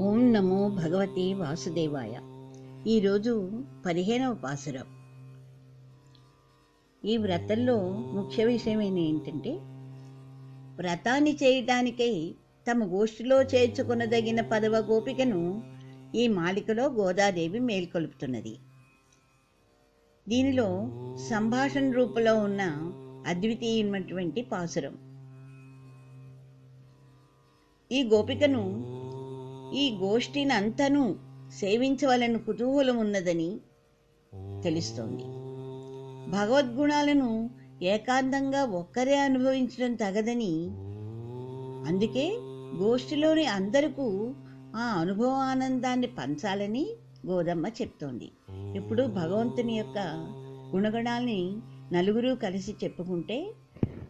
ఓం నమో భగవతే వాసుదేవాయ. ఈరోజు 15వ పాసురం. ఈ వ్రతంలో ముఖ్య విషయం ఏంటంటే, వ్రతాన్ని చేయటానికై తమ గోష్ఠిలో చేర్చుకొనదగిన 10వ గోపికను ఈ మాలికలో గోదాదేవి మేల్కొల్పుతున్నది. దీనిలో సంభాషణ రూపంలో ఉన్న అద్వితీయమైనటువంటి పాసురం. ఈ గోపికను ఈ గోష్ఠినంతను సేవించవలని కుతూహలం ఉన్నదని తెలుస్తోంది. భగవద్గుణాలను ఏకాంతంగా ఒక్కరే అనుభవించడం తగదని, అందుకే గోష్ఠిలోని అందరికీ ఆ అనుభవానందాన్ని పంచాలని గోదమ్మ చెప్తోంది. ఇప్పుడు భగవంతుని యొక్క గుణగణాల్ని నలుగురు కలిసి చెప్పుకుంటే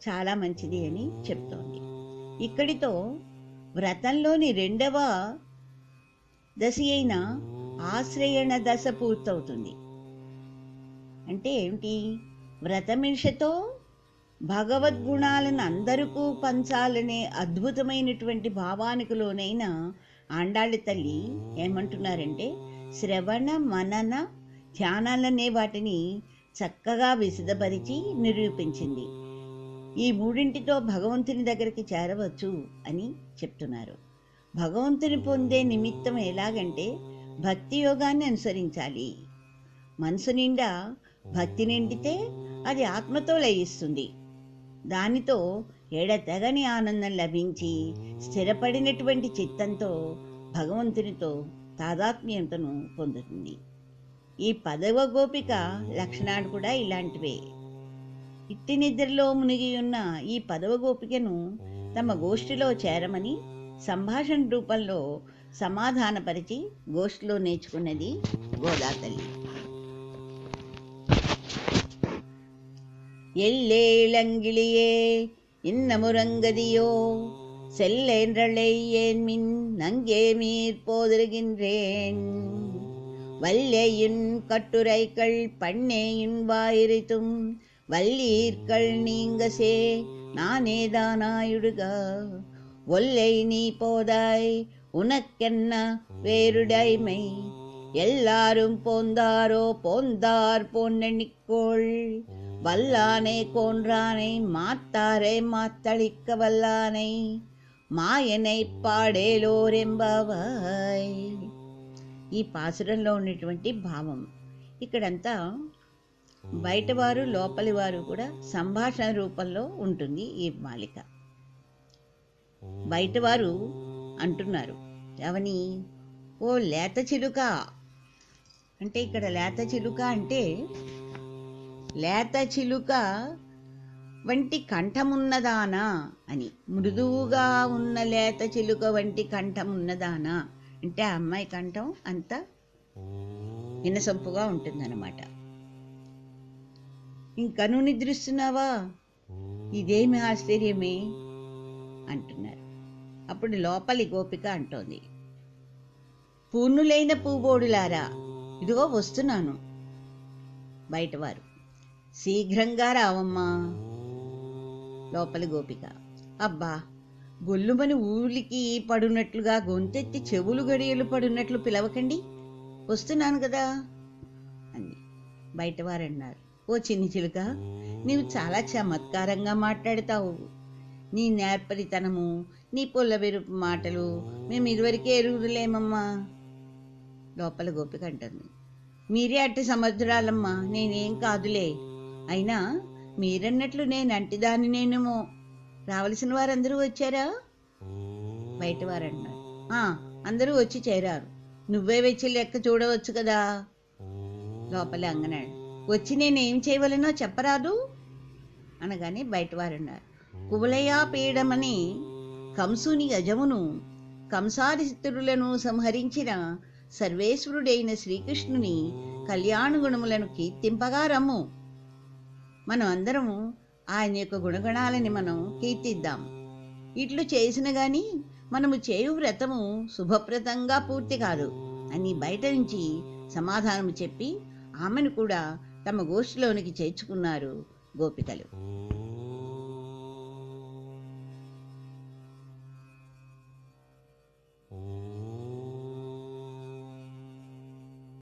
చాలా మంచిది అని చెప్తోంది. ఇక్కడితో వ్రతంలోని 2వ దశ అయిన ఆశ్రయణ దశ పూర్తవుతుంది. అంటే ఏమిటి? వ్రతమిషతో భగవద్గుణాలను అందరికీ పంచాలనే అద్భుతమైనటువంటి భావానికి లోనైన ఆండాళ్ళ తల్లి ఏమంటున్నారంటే, శ్రవణ మనన ధ్యానాలనే వాటిని చక్కగా విశదపరిచి నిరూపించింది. ఈ మూడింటితో భగవంతుని దగ్గరికి చేరవచ్చు అని చెప్తున్నారు. భగవంతుని పొందే నిమిత్తం ఎలాగంటే భక్తి యోగాన్ని అనుసరించాలి. మనసు నిండా భక్తి నిండితే అది ఆత్మతో లయిస్తుంది. దానితో ఎడతెగని ఆనందం లభించి స్థిరపడినటువంటి చిత్తంతో భగవంతునితో తాదాత్మ్యతను పొందుతుంది. ఈ 10వ గోపిక లక్షణాలు కూడా ఇలాంటివే. ఇట్టి నిద్రలో మునిగి ఉన్న ఈ 10వ గోపికను తమ గోష్ఠిలో చేరమని సంభాషణ రూపంలో సమాధానపరిచి గోష్ఠిలో నేర్చుకున్నది గోదాతల్లి. எல்லேளங்கிளியே இன்னமுரங்கதியோ செல்லென்றழையேன்மின் நங்கே மீர் போதிருகின்றேன் வல்லேயின் கட்டுரைகள் பண்ணேயின் வாயிரித்தும் வல்லீர்கள் நீங்கசே நானேதானாயுடுகா ஒல்லை நீ போதாய் உனக்கென்ன வேறுடைமை எல்லாரும் போந்தாரோ போந்தார் பொன்னெண்ணிக்கோள் வல்லானை கோன்றானை மாத்தாரை மாத்தளிக்க வல்லானை మాయనై పాడేలోరెంబావాయ్. ఈ పాసురంలో ఉన్నటువంటి భావం ఇక్కడంతా బయటవారు లోపలి వారు కూడా సంభాషణ రూపంలో ఉంటుంది ఈ మాలిక. బయటవారు అంటున్నారు ఎవని? ఓ లేత చిలుక. అంటే ఇక్కడ లేత చిలుక అంటే లేత చిలుక వంటి కంఠమున్నదానా అని. మృదువుగా ఉన్న లేత చిలుక వంటి కంఠమున్నదానా అంటే ఆ అమ్మాయి కంఠం అంత వినసొంపుగా ఉంటుందన్నమాట. ఇంకను నిద్రిస్తున్నావా? ఇదేమి ఆశ్చర్యమే అంటున్నారు. అప్పుడు లోపలి గోపిక అంటోంది, పూర్ణులైన పూబోడులారా, ఇదిగో వస్తున్నాను. బయటవారు, శీఘ్రంగా రావమ్మా. లోపలి గోపిక, అబ్బా, గొల్లుమని ఊలికి పడునట్లుగా గొంతెత్తి చెవులు గడియలు పడునట్లు పిలవకండి, వస్తున్నాను కదా అంది. బయటవారు అన్నారు, ఓ చిన్ని చిలుక, నీవు చాలా చమత్కారంగా మాట్లాడతావు. నీ నేర్పరితనము, నీ పొల్లబెరుపు మాటలు మేము ఇదివరకే ఎరుగులేమమ్మా. లోపల గోపిక అంటుంది, మీరే అట్టి సమర్థురాలమ్మా, నేనేం కాదులే. అయినా మీరన్నట్లు నేను అంటిదాన్ని నేనేమో. రావలసిన వారందరూ వచ్చారా? బయటవారు అన్నారు, అందరూ వచ్చి చేరారు. నువ్వే వచ్చి లెక్క చూడవచ్చు కదా. లోపల అంగనాడు, వచ్చి నేనేం చేయవలనో చెప్పరాదు అనగానే బయటవారు అన్నారు, కువలయా పీడమని కంసుని యజమును కంసారిస్తులను సంహరించిన సర్వేశ్వరుడైన శ్రీకృష్ణుని కళ్యాణ గుణములను కీర్తింపగా రమ్ము. మనం అందరము ఆయన యొక్క గుణగణాలని మనం కీర్తిద్దాం. ఇట్లు చేసిన గాని మనము చేయు వ్రతము శుభప్రదంగా పూర్తి కాదు అని బయట నుంచి సమాధానము చెప్పి ఆమెను కూడా తమ గోష్ఠిలోనికి చేర్చుకున్నారు గోపికలు.